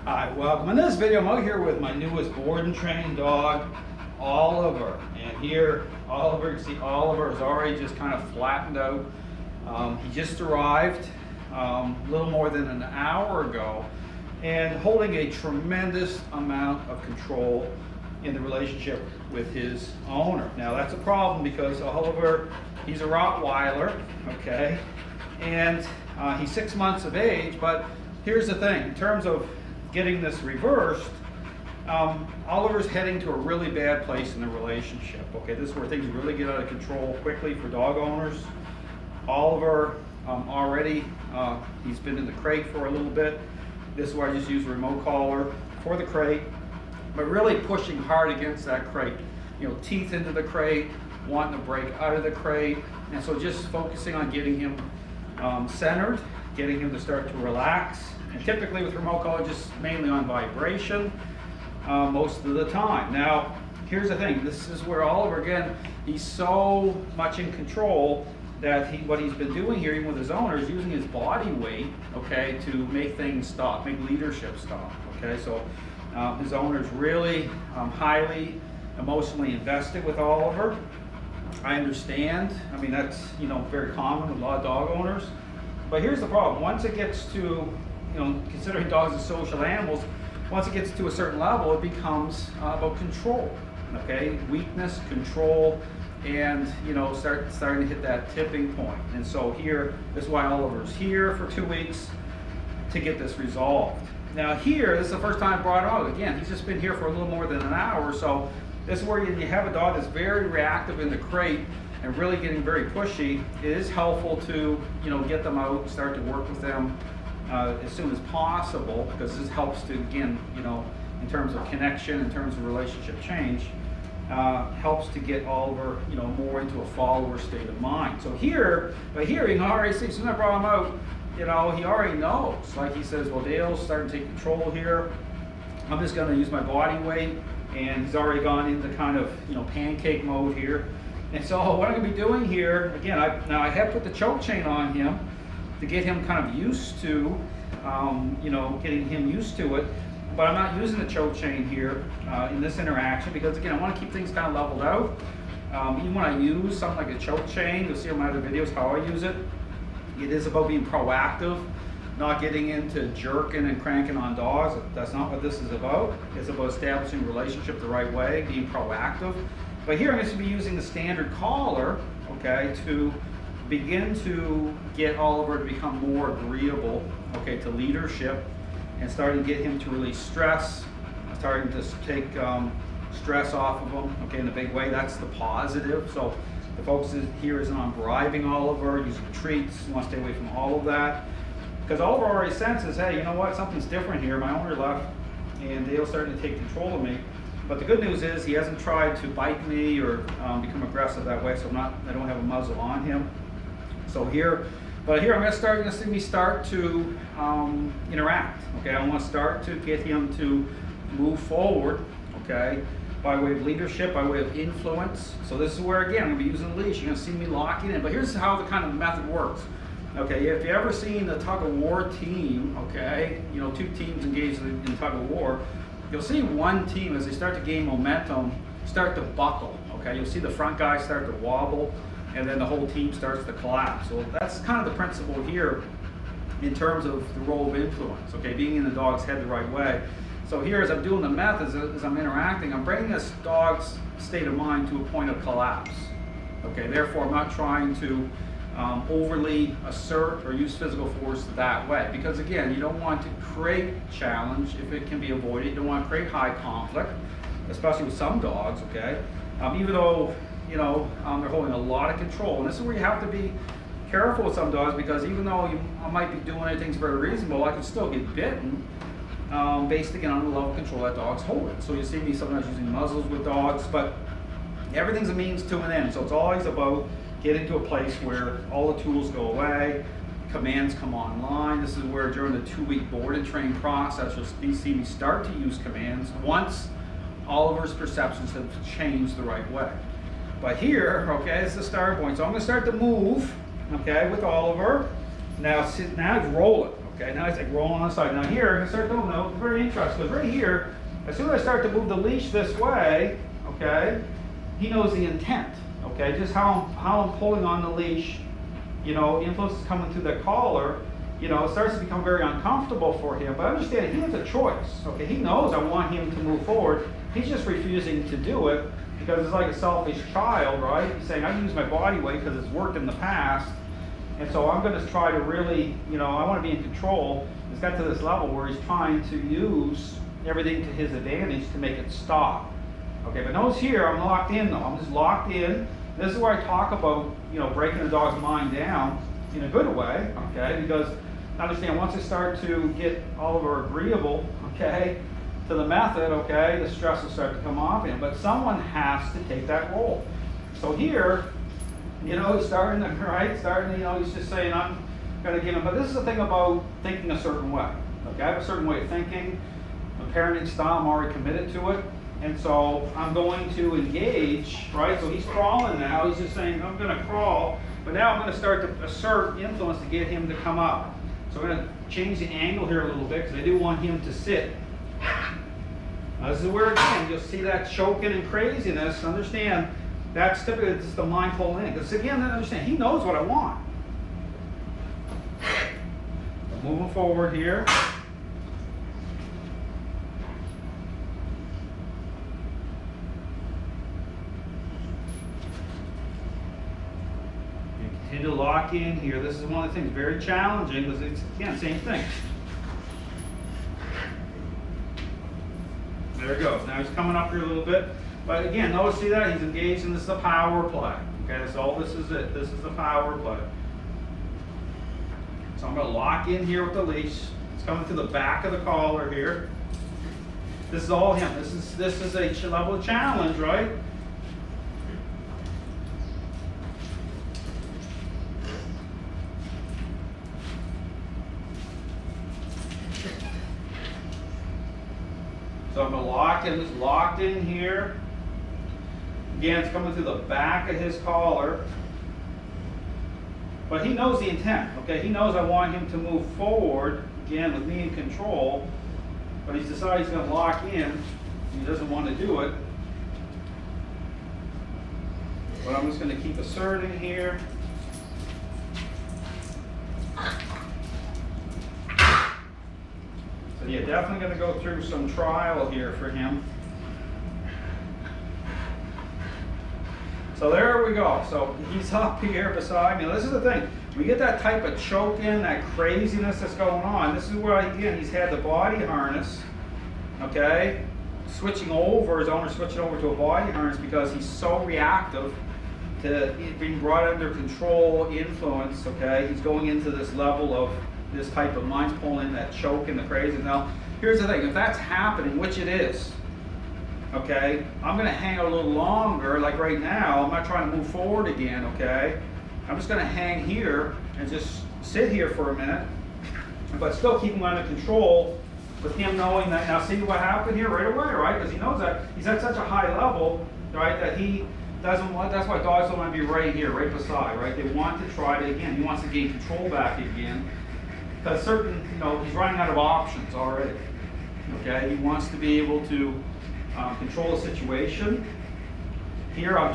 Hi, welcome. In this video, I'm out here with my newest board and train dog, Oliver. And here, Oliver, you see Oliver is already just kind of flattened out. He just arrived a little more than an hour ago and holding a tremendous amount of control in the relationship with his owner. Now that's a problem because Oliver, he's a Rottweiler, okay? And he's 6 months of age, but here's the thing, in terms of getting this reversed, Oliver's heading to a really bad place in the relationship. Okay, this is where things really get out of control quickly for dog owners. Oliver already, he's been in the crate for a little bit. This is where I just use a remote collar for the crate, but really pushing hard against that crate. You know, teeth into the crate, wanting to break out of the crate. And so just focusing on getting him centered, getting him to start to relax. And typically with remote collar, just mainly on vibration most of the time. Now, here's the thing. This is where Oliver, again, he's so much in control that what he's been doing here, even with his owner, is using his body weight, okay, to make things stop, make leadership stop, okay? So his owner's really highly emotionally invested with Oliver. I understand. I mean, that's, you know, very common with a lot of dog owners. But here's the problem. Once it gets to, you know, considering dogs as social animals, once it gets to a certain level, it becomes about control, okay? Weakness, control, and, you know, starting to hit that tipping point. And so here, this is why Oliver's here for 2 weeks to get this resolved. Now here, this is the first time I brought it out. Again, he's just been here for a little more than an hour, so this is where you have a dog that's very reactive in the crate and really getting very pushy. It is helpful to, you know, get them out, start to work with them as soon as possible, because this helps to, again, you know, in terms of connection, in terms of relationship change, helps to get Oliver, you know, more into a follower state of mind. So here, by hearing, already see, as soon as I brought him out, you know, he already knows. Like he says, well, Dale's starting to take control here. I'm just going to use my body weight, and he's already gone into kind of, you know, pancake mode here. And so what I'm going to be doing here, again, I have put the choke chain on him to get him kind of used to, you know, getting him used to it. But I'm not using the choke chain here in this interaction because, again, I want to keep things kind of leveled out. Even when I use something like a choke chain, you'll see on my other videos how I use it. It is about being proactive, not getting into jerking and cranking on dogs. That's not what this is about. It's about establishing a relationship the right way, being proactive. But here I'm going to be using the standard collar, okay, to begin to get Oliver to become more agreeable, okay, to leadership, and starting to get him to release stress, starting to take stress off of him, okay, in a big way. That's the positive. So the focus here isn't on bribing Oliver, using treats. You want to stay away from all of that. Because Oliver already senses, hey, you know what, something's different here. My owner left, and Dale's starting to take control of me. But the good news is he hasn't tried to bite me or become aggressive that way, so I don't have a muzzle on him. So here, but here I'm going to see me start to interact. Okay, I want to start to get him to move forward, okay, by way of leadership, by way of influence. So this is where, again, I'm going to be using the leash. You're going to see me locking in. But here's how the kind of method works. Okay, if you ever seen the tug of war team, okay, you know, two teams engaged in tug of war, you'll see one team, as they start to gain momentum, start to buckle. Okay, you'll see the front guy start to wobble, and then the whole team starts to collapse. So that's kind of the principle here in terms of the role of influence, okay, being in the dog's head the right way. So here, as I'm doing the methods, as I'm interacting, I'm bringing this dog's state of mind to a point of collapse. Okay, therefore I'm not trying to overly assert or use physical force that way, because again, you don't want to create challenge if it can be avoided. You don't want to create high conflict, especially with some dogs, okay, even though, you know, they're holding a lot of control. And this is where you have to be careful with some dogs, because even though I might be doing anything very reasonable, I can still get bitten based again on the level of control that dog's holding. So you see me sometimes using muzzles with dogs, but everything's a means to an end. So it's always about getting to a place where all the tools go away, commands come online. This is where during the 2-week board and train process, you'll see me start to use commands once Oliver's perceptions have changed the right way. But here, okay, it's the start point. So I'm going to start to move, okay, with Oliver. Now he's rolling, Okay, now he's like rolling on the side. Now here, I start doing that. Very interesting, because right here, as soon as I start to move the leash this way, okay, he knows the intent. Okay, just how I'm pulling on the leash, you know, influence is coming through the collar. You know, it starts to become very uncomfortable for him. But understand, he has a choice. Okay, he knows I want him to move forward. He's just refusing to do it because it's like a selfish child, right? He's saying, I can use my body weight because it's worked in the past. And so I'm going to try to really, you know, I want to be in control. It's got to this level where he's trying to use everything to his advantage to make it stop. Okay, but notice here, I'm locked in though. I'm just locked in. This is where I talk about, you know, breaking the dog's mind down in a good way, okay? Because understand, once I start to get Oliver agreeable, okay, to the method, okay, the stress will start to come off him. But someone has to take that role. So here, you know, he's starting, right? Starting, you know, he's just saying, I'm going to give him. But this is the thing about thinking a certain way. Okay, I have a certain way of thinking. My parenting style, I'm already committed to it. And so I'm going to engage, right? So he's crawling now. He's just saying, I'm going to crawl. But now I'm going to start to assert influence to get him to come up. So I'm going to change the angle here a little bit because I do want him to sit. Now this is where, again, you'll see that choking and craziness. Understand, that's typically just the mind pulling in. Because again, understand, he knows what I want. So moving forward here. To lock in here. This is one of the things very challenging because it's, again, same thing. There it goes. Now he's coming up here a little bit. But again, notice, see that? He's engaged and this is a power play. Okay, so all this is it. This is the power play. So I'm going to lock in here with the leash. It's coming to the back of the collar here. This is all him. This is a level of challenge, right? So I'm going to lock him. It's locked in here. Again, it's coming through the back of his collar. But he knows the intent, okay? He knows I want him to move forward, again, with me in control. But he's decided he's going to lock in. He doesn't want to do it. But I'm just going to keep asserting here. So yeah, definitely going to go through some trial here for him. So there we go. So he's up here beside me. This is the thing. We get that type of choking, that craziness that's going on. This is where, again, he's had the body harness, okay? Switching over, his owner switching over to a body harness because he's so reactive to being brought under control, influence, okay? He's going into this level of this type of mind's pulling, that choke and the crazy. Now, here's the thing. If that's happening, which it is, okay, I'm going to hang a little longer. Like right now, I'm not trying to move forward again, okay? I'm just going to hang here and just sit here for a minute, but still keep him under control with him knowing that. Now, see what happened here right away, right? Because he knows that he's at such a high level, right, that he doesn't want, that's why dogs don't want to be right here, right beside, right? They want to try to, again, he wants to gain control back again. Because certain, you know, he's running out of options already, okay? He wants to be able to control the situation. Here, I'm